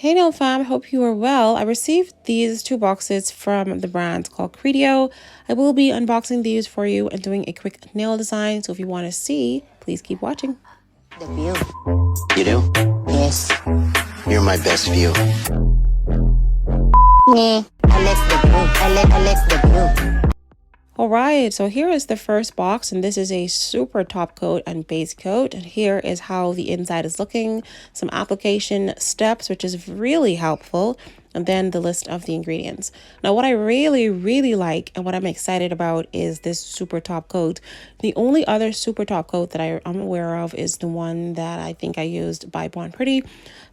Hey Nail Fam, hope you are well. I received these two boxes from the brand called KREDIOO. I will be unboxing these for you and doing a quick nail design. So if you want to see, please keep watching. The view. You do? Yes. You're my best view. Yeah. Alex the view. Alex the view. Alright, so here is the first box, and this is a super top coat and base coat. And here is how the inside is looking, some application steps, which is really helpful, and then the list of the ingredients. Now, what I really like and what I'm excited about is this super top coat. The only other super top coat that I'm aware of is the one that I think I used by Bon Pretty.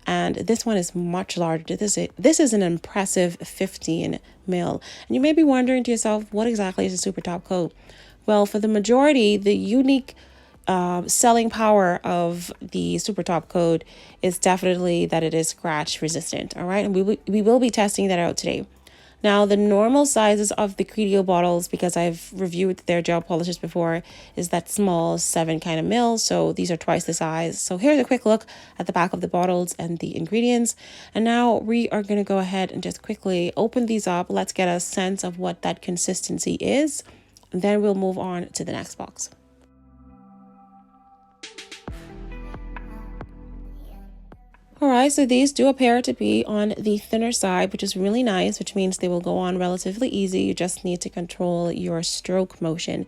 And this one is much larger. This is an impressive 15 mil. And you may be wondering to yourself, what exactly is a super top coat? Well, for the majority, the unique selling power of the super top coat is definitely that it is scratch resistant. All right, and we will be testing that out today. Now, the normal sizes of the KREDIOO bottles, because I've reviewed their gel polishes before, is that small 7 kind of mils. So these are twice the size. So here's a quick look at the back of the bottles and the ingredients. And now we are going to go ahead and just quickly open these up. Let's get a sense of what that consistency is. And then we'll move on to the next box. Alright, so these do appear to be on the thinner side, which is really nice, which means they will go on relatively easy. You just need to control your stroke motion.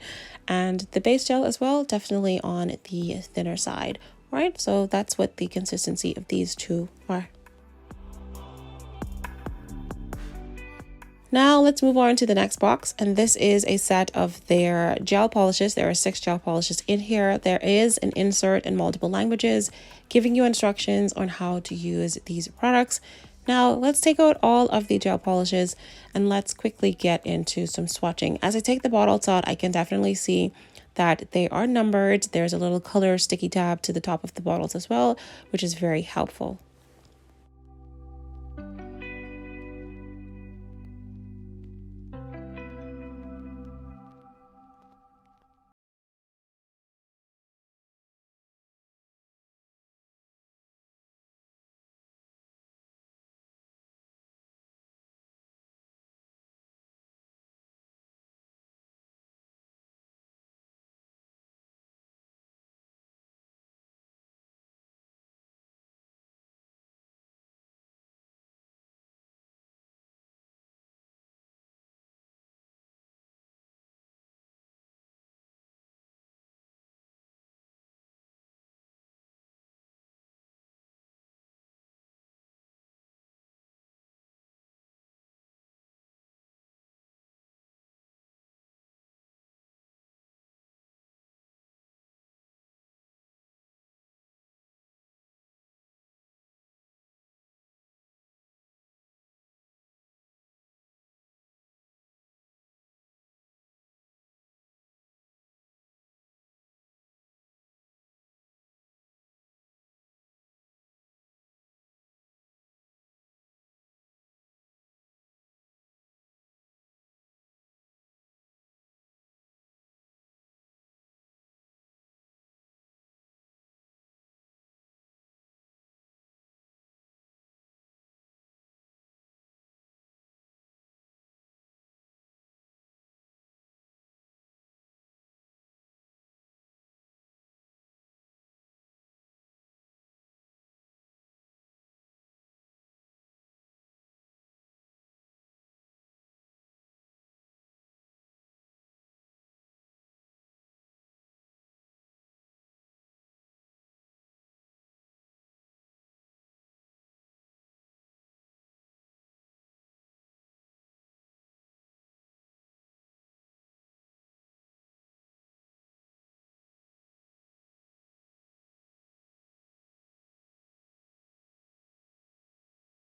And the base gel as well, definitely on the thinner side. Right, so that's what the consistency of these two are. Now let's move on to the next box, and this is a set of their gel polishes. There are 6 gel polishes in here. There is an insert in multiple languages giving you instructions on how to use these products. Now let's take out all of the gel polishes and let's quickly get into some swatching. As I take the bottles out, I can definitely see that they are numbered. There's a little color sticky tab to the top of the bottles as well, which is very helpful.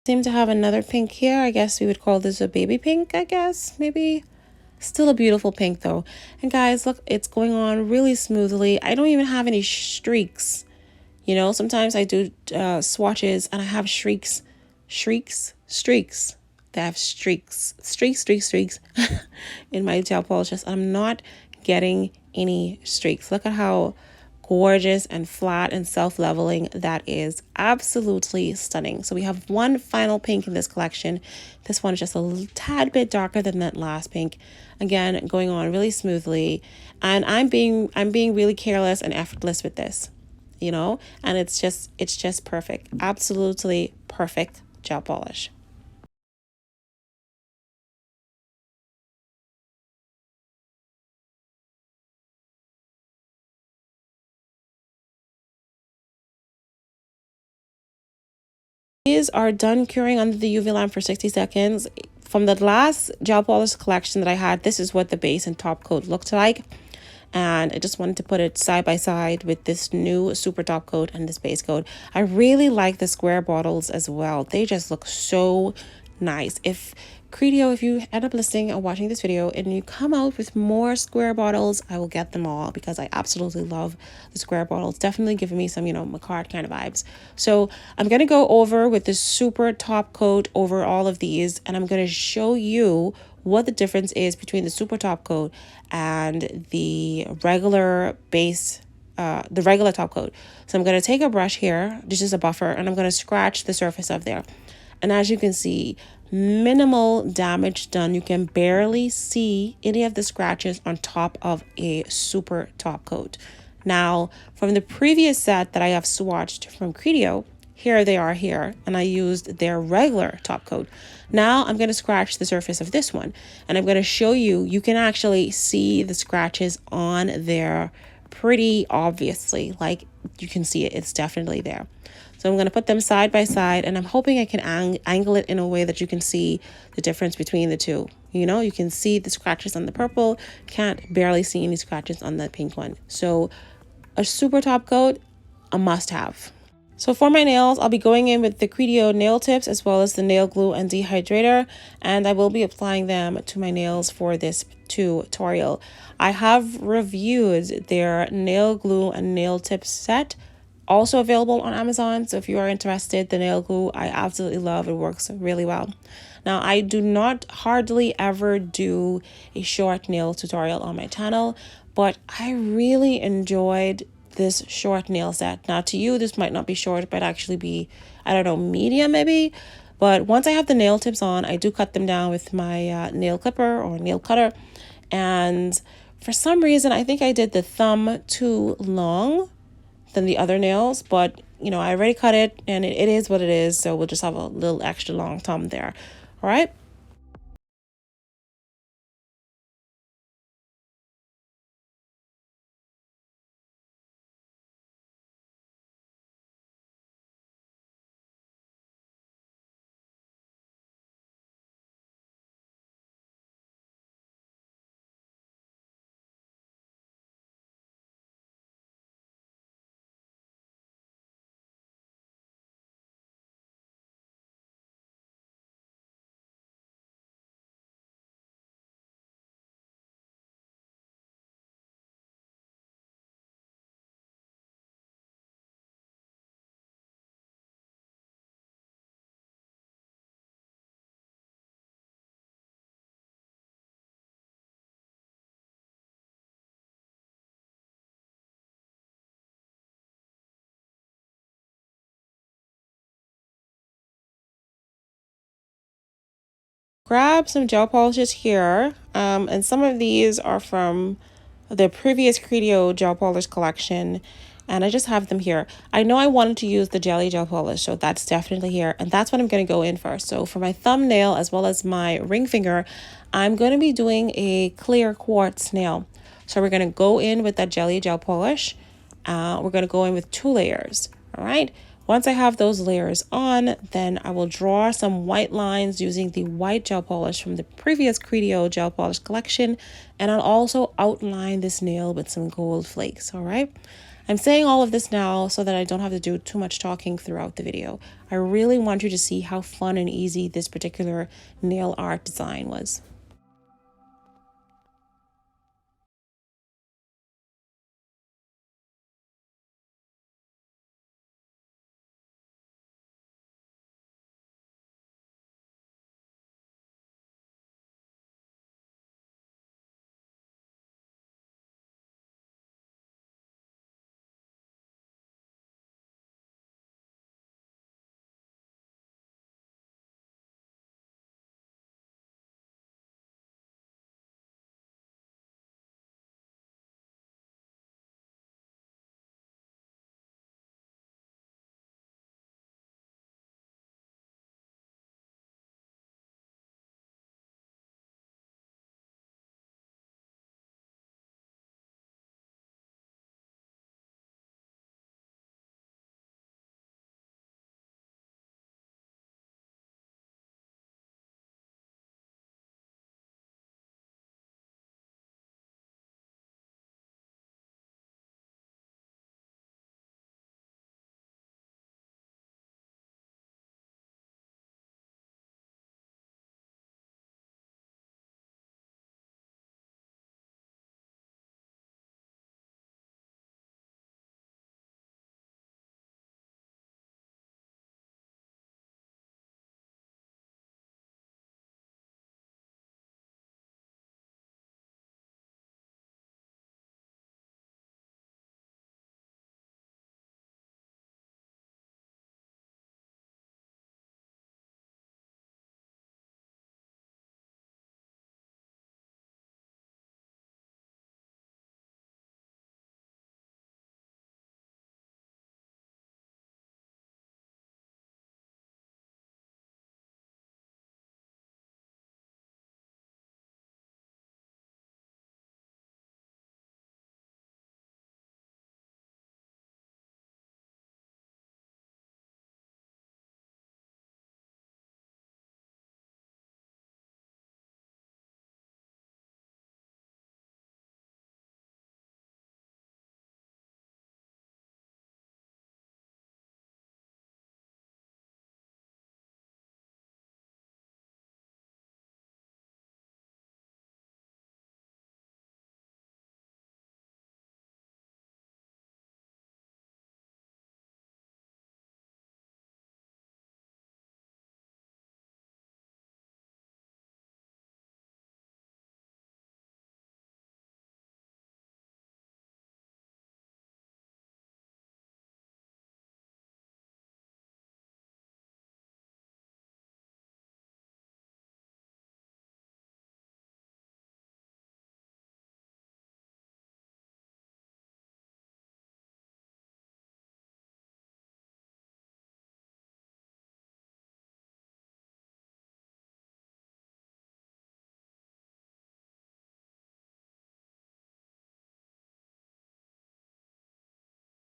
Seem to have another pink here. I guess we would call this a baby pink, I guess, maybe. Still a beautiful pink though. And guys, look, it's going on really smoothly. I don't even have any streaks. You know, sometimes I do swatches and I have streaks. They have streaks in my gel polishes. I'm not getting any streaks. Look at how gorgeous and flat and self-leveling that is absolutely stunning. So we have one final pink in this collection. This one is just a tad bit darker than that last pink. Again, going on really smoothly, and I'm being really careless and effortless with this, you know, and it's just perfect. Absolutely perfect gel polish. These are done curing under the UV lamp for 60 seconds. From the last gel polish collection that I had, this is what the base and top coat looked like. And I just wanted to put it side by side with this new super top coat and this base coat. I really like the square bottles as well. They just look so nice. If KREDIOO, if you end up listening or watching this video and you come out with more square bottles, I will get them all because I absolutely love the square bottles. Definitely giving me some, you know, Makartt kind of vibes. So I'm going to go over with this super top coat over all of these, and I'm going to show you what the difference is between the super top coat and the regular base, the regular top coat. So I'm going to take a brush here, this is a buffer, and I'm going to scratch the surface of there. And as you can see, minimal damage done. You can barely see any of the scratches on top of a super top coat. Now, from the previous set that I have swatched from KREDIOO, here they are here, and I used their regular top coat. Now I'm going to scratch the surface of this one, and I'm going to show you, you can actually see the scratches on there pretty obviously. Like, you can see it, it's definitely there. So I'm going to put them side by side, and I'm hoping I can angle it in a way that you can see the difference between the two. You know, you can see the scratches on the purple, can't barely see any scratches on the pink one. So a super top coat, a must have. So for my nails, I'll be going in with the KREDIOO nail tips as well as the nail glue and dehydrator, and I will be applying them to my nails for this tutorial. I have reviewed their nail glue and nail tips set, also available on Amazon. So if you are interested, the nail glue I absolutely love. It works really well. Now, I do not hardly ever do a short nail tutorial on my channel, but I really enjoyed this short nail set. Now, to you, this might not be short, it might actually be, I don't know, medium maybe. But once I have the nail tips on, I do cut them down with my nail clipper or nail cutter. And for some reason, I think I did the thumb too long than the other nails, but you know, I already cut it and it is what it is. So we'll just have a little extra long thumb there. All right. Grab some gel polishes here, and some of these are from the previous KREDIOO gel polish collection, and I just have them here. I know I wanted to use the jelly gel polish, so that's definitely here, and that's what I'm going to go in for. So for my thumbnail as well as my ring finger, I'm going to be doing a clear quartz nail. So we're going to go in with that jelly gel polish. We're going to go in with 2 layers. All right. Once I have those layers on, then I will draw some white lines using the white gel polish from the previous KREDIOO gel polish collection. And I'll also outline this nail with some gold flakes. All right. I'm saying all of this now so that I don't have to do too much talking throughout the video. I really want you to see how fun and easy this particular nail art design was.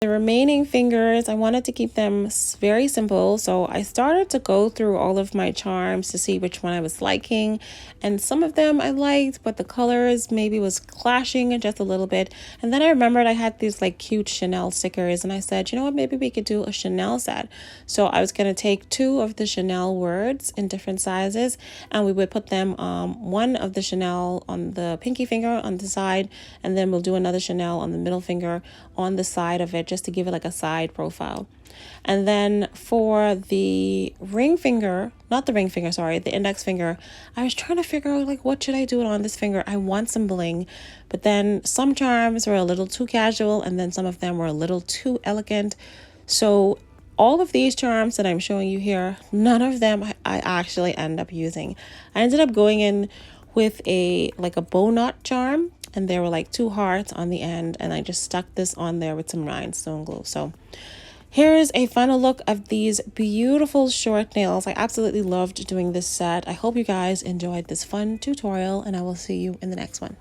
The remaining fingers, I wanted to keep them very simple, so I started to go through all of my charms to see which one I was liking, and some of them I liked, but the colors maybe was clashing just a little bit. And then I remembered I had these like cute Chanel stickers, and I said, you know what, maybe we could do a Chanel set. So I was going to take 2 of the Chanel words in different sizes, and we would put them one of the Chanel on the pinky finger on the side, and then we'll do another Chanel on the middle finger on the side of it, just to give it like a side profile. And then for the ring finger, not the ring finger, sorry, the index finger, I was trying to figure out like what should I do on this finger. I want some bling, but then some charms were a little too casual, and then some of them were a little too elegant. So all of these charms that I'm showing you here, none of them I actually end up using. I ended up going in with a bow knot charm, and there were like 2 hearts on the end, and I just stuck this on there with some rhinestone glue. So here's a final look of these beautiful short nails. I absolutely loved doing this set. I hope you guys enjoyed this fun tutorial, and I will see you in the next one.